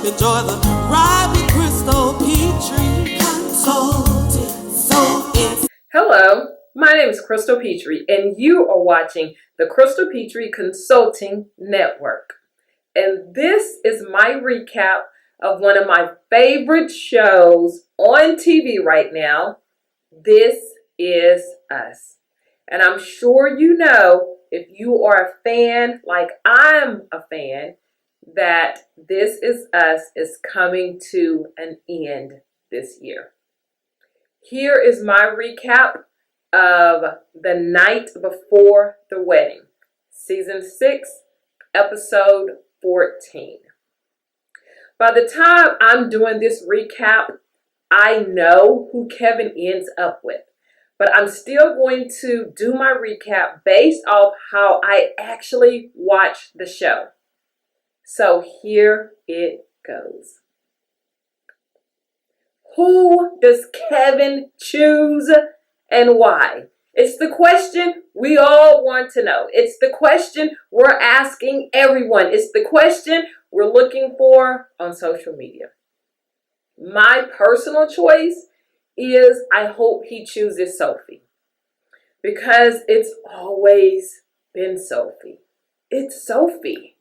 Enjoy the ride with Crystal Petrie Consulting. So it's Hello, my name is Crystal Petrie, and you are watching the Crystal Petrie Consulting Network. And this is my recap of one of my favorite shows on TV right now, This Is Us. And I'm sure you know, if you are a fan like I'm a fan, that This Is Us is coming to an end this year. Here is my recap of The Night Before the Wedding, Season 6, Episode 14. By the time I'm doing this recap, I know who Kevin ends up with, but I'm still going to do my recap based off how I actually watched the show. So here it goes. Who does Kevin choose and why? It's the question we all want to know. It's the question we're asking everyone. It's the question we're looking for on social media. My personal choice is I hope he chooses Sophie, because it's always been Sophie. It's Sophie.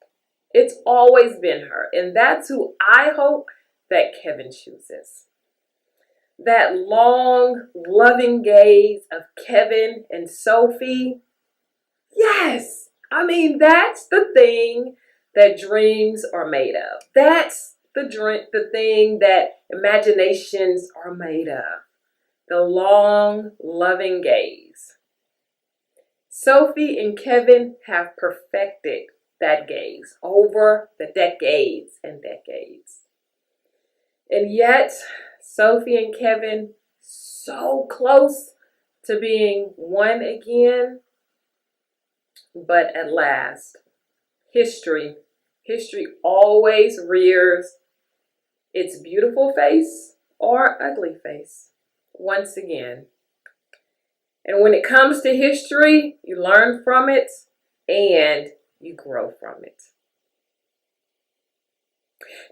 It's always been her. And that's who I hope that Kevin chooses. That long, loving gaze of Kevin and Sophie. Yes, I mean, that's the thing that dreams are made of. That's the thing that imaginations are made of. The long, loving gaze. Sophie and Kevin have perfected that gaze over the decades and decades. And yet, Sophie and Kevin, so close to being one again. But at last, history always rears its beautiful face or ugly face once again. And when it comes to history, you learn from it and you grow from it.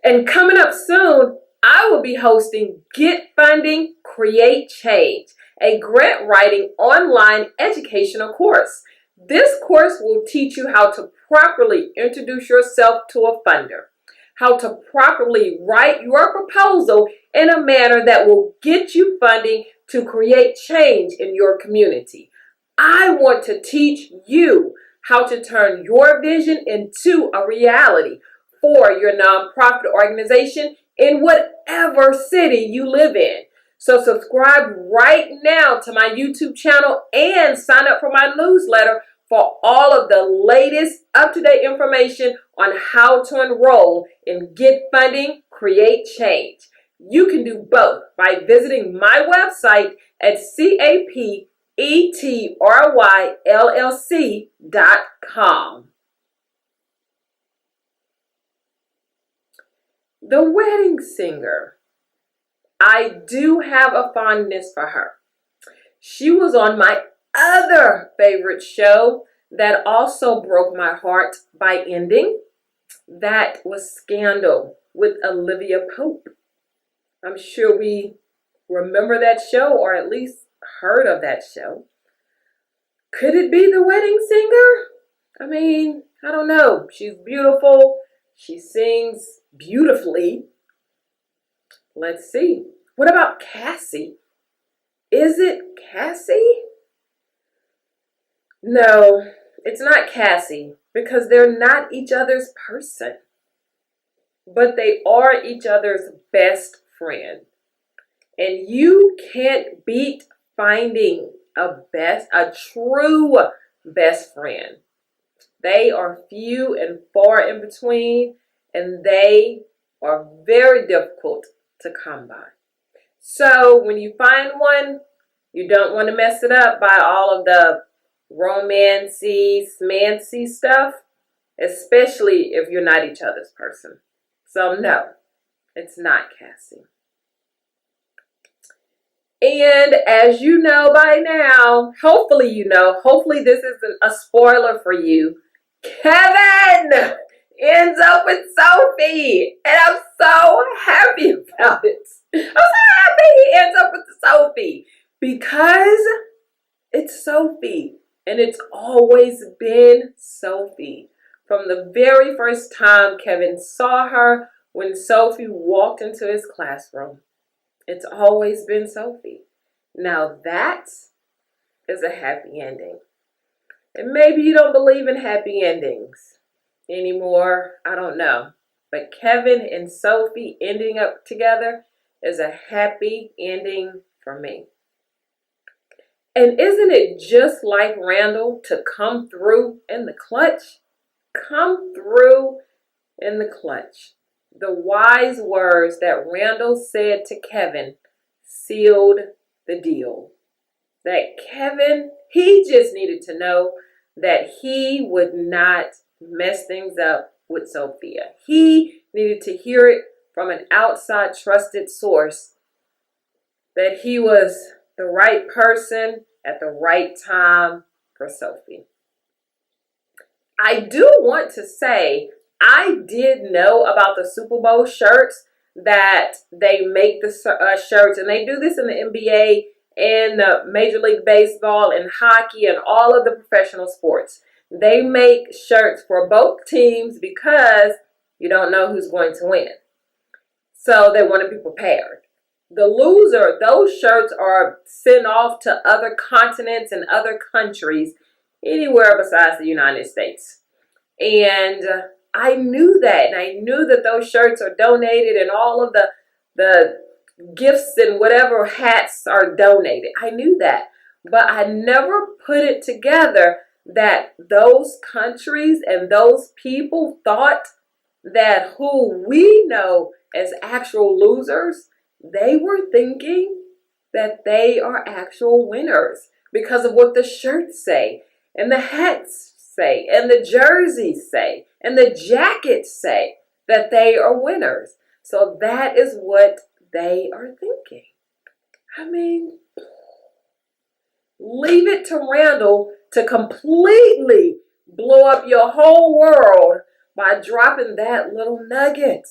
And coming up soon, I will be hosting Get Funding, Create Change, a grant writing online educational course. This course will teach you how to properly introduce yourself to a funder, how to properly write your proposal in a manner that will get you funding to create change in your community. I want to teach you how to turn your vision into a reality for your nonprofit organization in whatever city you live in. So subscribe right now to my YouTube channel and sign up for my newsletter for all of the latest up-to-date information on how to enroll in Get Funding, Create Change. You can do both by visiting my website at CAPETRYLLC.com. The Wedding Singer. I do have a fondness for her. She was on my other favorite show that also broke my heart by ending. That was Scandal with Olivia Pope. I'm sure we remember that show, or at least heard of that show. Could it be The Wedding Singer? I mean, I don't know. She's beautiful. She sings beautifully. Let's see. What about Cassie? Is it Cassie? No, it's not Cassie, because they're not each other's person. But they are each other's best friend. And you can't beat finding a true best friend. They are few and far in between, and they are very difficult to come by. So when you find one, you don't want to mess it up by all of the romancy, smancy stuff, especially if you're not each other's person. So no, it's not Cassie. And as you know by now, hopefully this isn't a spoiler for you, Kevin ends up with Sophie. And I'm so happy about it. I'm so happy he ends up with Sophie because it's Sophie. And it's always been Sophie. From the very first time Kevin saw her when Sophie walked into his classroom, it's always been Sophie. Now that is a happy ending. And maybe you don't believe in happy endings anymore. I don't know. But Kevin and Sophie ending up together is a happy ending for me. And isn't it just like Randall to come through in the clutch? Come through in the clutch. The wise words that Randall said to Kevin sealed the deal. That Kevin, he just needed to know that he would not mess things up with Sophia. He needed to hear it from an outside trusted source that he was the right person at the right time for Sophie. I do want to say I did know about the Super Bowl shirts, that they make the shirts, and they do this in the NBA and Major League Baseball and hockey and all of the professional sports. They make shirts for both teams because you don't know who's going to win. So they want to be prepared. The loser, those shirts are sent off to other continents and other countries, anywhere besides the United States. And I knew that, and I knew that those shirts are donated, and all of the gifts and whatever hats are donated. I knew that, but I never put it together that those countries and those people thought that who we know as actual losers, they were thinking that they are actual winners because of what the shirts say and the hats say and the jerseys say and the jackets say, that they are winners. So that is what they are thinking. I mean, leave it to Randall to completely blow up your whole world by dropping that little nugget.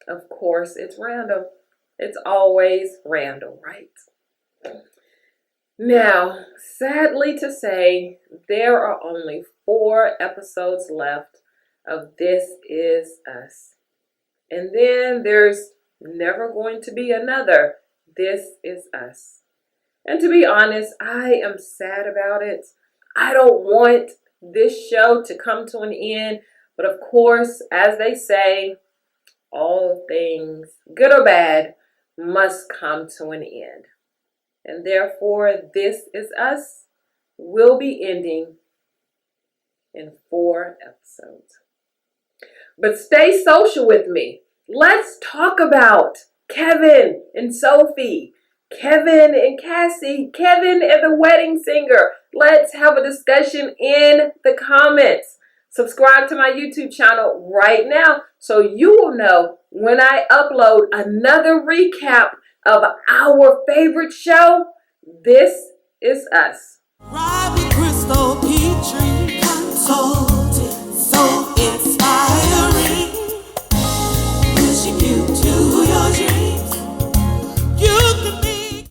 Of course, it's Randall. It's always Randall, right? Now, sadly to say, there are only 4 episodes left of This Is Us. And then there's never going to be another This Is Us. And to be honest, I am sad about it. I don't want this show to come to an end. But of course, as they say, all things, good or bad, must come to an end. And therefore, This Is Us will be ending in 4 episodes. But stay social with me. Let's talk about Kevin and Sophie, Kevin and Cassie, Kevin and the wedding singer. Let's have a discussion in the comments. Subscribe to my YouTube channel right now so you will know when I upload another recap of our favorite show, This Is Us. Robbie Crystal Petrie console.